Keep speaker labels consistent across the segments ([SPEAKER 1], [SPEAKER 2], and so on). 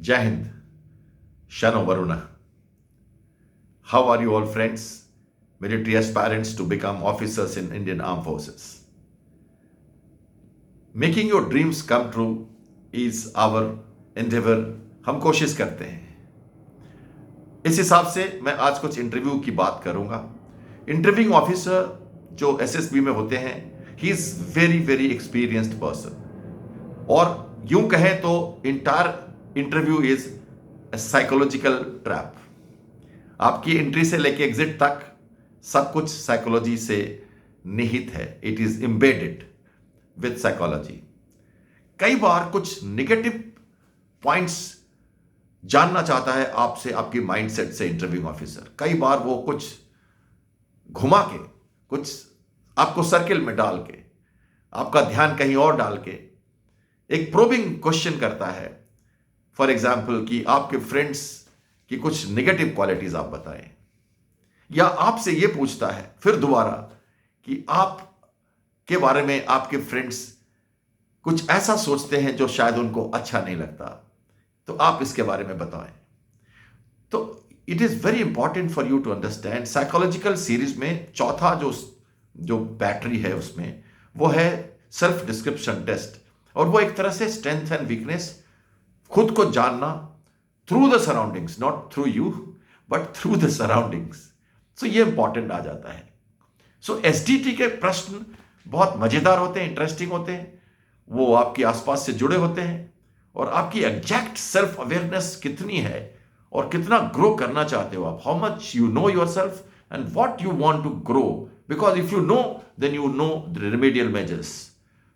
[SPEAKER 1] Jai Hind, Shano Varuna. How are you all, friends? Military aspirants to become officers in Indian Armed Forces. Making your dreams come true is our endeavor. हम कोशिश करते हैं. इस हिसाब से मैं आज कुछ इंटरव्यू की बात करूंगा. इंटरव्यूइंग ऑफिसर जो एसएसबी में होते हैं, he is very very experienced person. और यूं कहें तो entire interview is a psychological trap. आपकी एंट्री से लेके एग्जिट तक सब कुछ साइकोलॉजी से निहित है. It is embedded with psychology. कई बार कुछ नेगेटिव पॉइंट्स जानना चाहता है आपसे, आपकी माइंडसेट से इंटरव्यूइंग ऑफिसर. कई बार वो कुछ घुमा के, कुछ आपको सर्किल में डाल के, आपका ध्यान कहीं और डाल के एक प्रोबिंग क्वेश्चन करता है. फॉर एग्जाम्पल कि आपके फ्रेंड्स की कुछ नेगेटिव क्वालिटीज आप बताएं, या आपसे यह पूछता है फिर दोबारा कि आप के बारे में आपके फ्रेंड्स कुछ ऐसा सोचते हैं जो शायद उनको अच्छा नहीं लगता, तो आप इसके बारे में बताएं. तो it is very important for you to understand. Psychological series में चौथा जो बैटरी है उसमें वो है सेल्फ डिस्क्रिप्शन टेस्ट. और वो एक तरह से स्ट्रेंथ एंड वीकनेस, खुद को जानना through the surroundings, not through you but through the surroundings. So ये इंपॉर्टेंट आ जाता है. सो एसडीटी के प्रश्न बहुत मजेदार होते हैं, इंटरेस्टिंग होते हैं. वो आपके आसपास से जुड़े होते हैं और आपकी एग्जैक्ट सेल्फ अवेयरनेस कितनी है और कितना ग्रो करना चाहते हो आप. How much you know yourself and what you want to grow, because if you know then you know the remedial measures.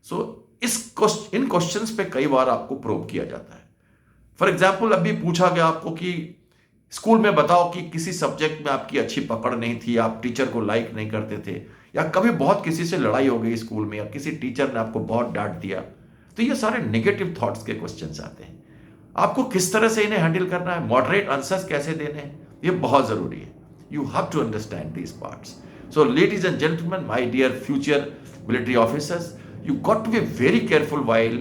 [SPEAKER 1] So in questions पे कई बार आपको प्रोब किया जाता है. फॉर एग्जाम्पल, अभी पूछा गया आपको कि स्कूल में बताओ कि किसी सब्जेक्ट में आपकी अच्छी पकड़ नहीं थी, आप टीचर को लाइक नहीं करते थे, या कभी बहुत किसी से लड़ाई हो गई स्कूल में, या किसी टीचर ने आपको बहुत डांट दिया. तो ये सारे नेगेटिव थॉट्स के क्वेश्चंस आते हैं. आपको किस तरह से इन्हें हैंडल करना है, मॉडरेट आंसर्स कैसे देने हैं, ये बहुत जरूरी है. You have to understand these parts. So ladies and gentleman, my dear future military officers, you got to be very careful while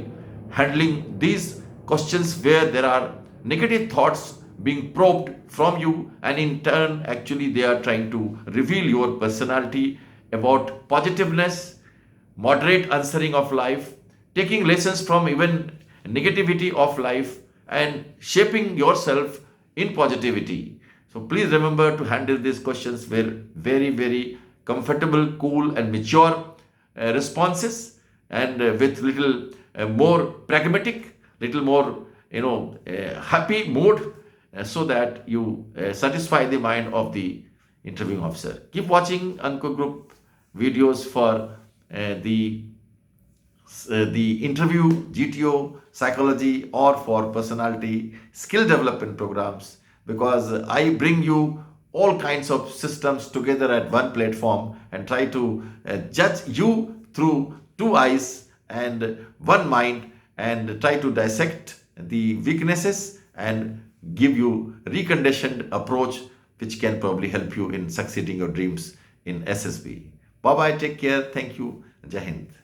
[SPEAKER 1] handling these questions where there are negative thoughts being probed from you, and in turn actually they are trying to reveal your personality about positiveness, moderate answering of life, taking lessons from even negativity of life and shaping yourself in positivity. So please remember to handle these questions with very very comfortable, cool and mature responses, and with little more pragmatic, little more happy mood, so that you satisfy the mind of the interviewing officer. Keep watching Anko Group videos for the interview, GTO, psychology, or for personality skill development programs, because I bring you all kinds of systems together at one platform and try to judge you through two eyes and one mind, and try to dissect the weaknesses and give you reconditioned approach which can probably help you in succeeding your dreams in SSB. Bye bye, take care, thank you, Jai Hind.